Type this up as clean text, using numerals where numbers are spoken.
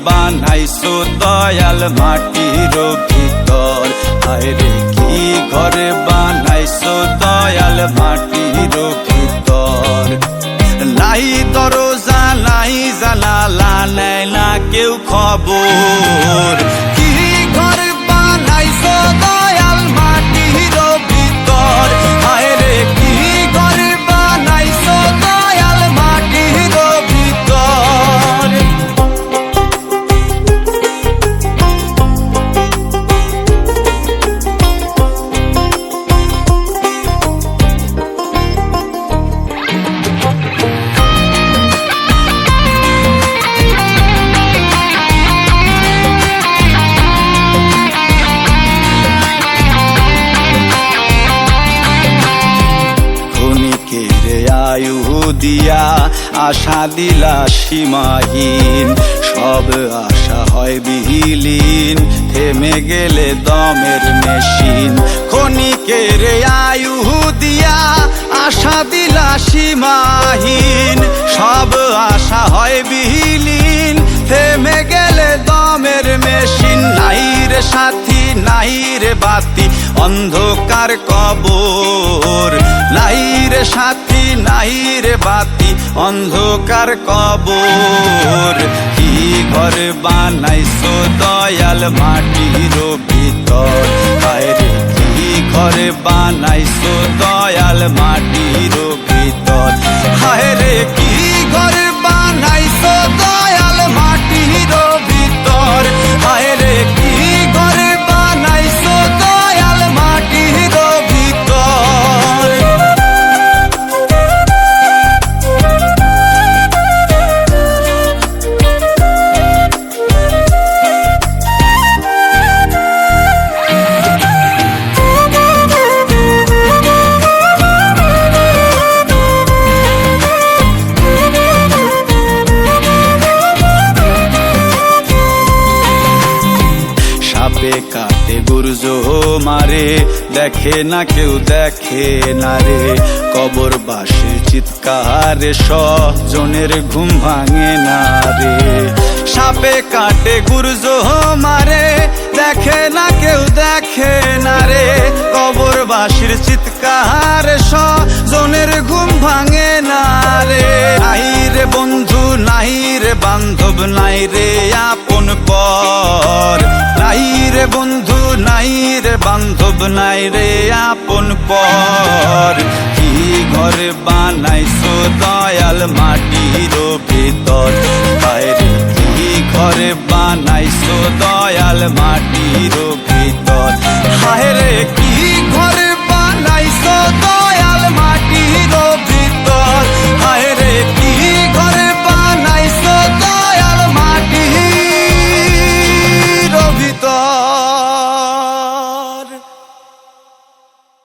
বানাইছো দয়াল মাটির ভিতর, হায় রে কি ঘর বানাইছো দয়াল মাটির ভিতর। নাই দরজা নাই জানালা, নেয় না কেউ খবর, কি ঘর বানাইছো দয়াল মাটির ভিতর, হায় রে কি ঘর বানাইছো দয়াল মাটির ভিতর। আয়ু দিয়া আশা দিলা সীমাহীন, সব আশা হয় বিহীন, থেমে গেলে দমের মেশিন। ক্ষণিকের আয়ু দিয়া আশা দিলা সীমাহীন, সব আশা হয় বিহীন, থেমে গেলে দমের মেশিন। নাই রে সাথী নাই রে বাতি অন্ধকার কবর, নাই রে সাথী নাই রে বাতি অন্ধকার কবর। কি ঘর বানাইছো দয়াল মাটির ভিতর, হায় রে কি ঘর বানাইছো দয়াল মাটির ভিতর, হায় রে কি ঘর বানাইছো দয়াল মাটির ভিতর, হায় রে কি ঘর বানাইছো দয়াল মাটির ভিতর। সাপে কাটে গুর্জ মারে, দেখে না কেউ দেখে না রে, কবর বাসে চিৎকারে স্বজনের ঘুম ভাঙে না রে। সাপে কাটে গুর্জ মারে, দেখে না কেউ দেখে না রে, কবর বাসির চিৎকারে স্বজনের ঘুম ভাঙে না রে। নাই রে বন্ধু নাই রে বান্ধব নাই রে আপন পর, নাই রে বন্ধু নাই রে বান্ধব নাই রে আপন পর। কি ঘর বানাইছো দয়াল মাটির ভিতর, হায় রে কি ঘর বানাইছো দয়াল মাটির ভিতর, হায় রে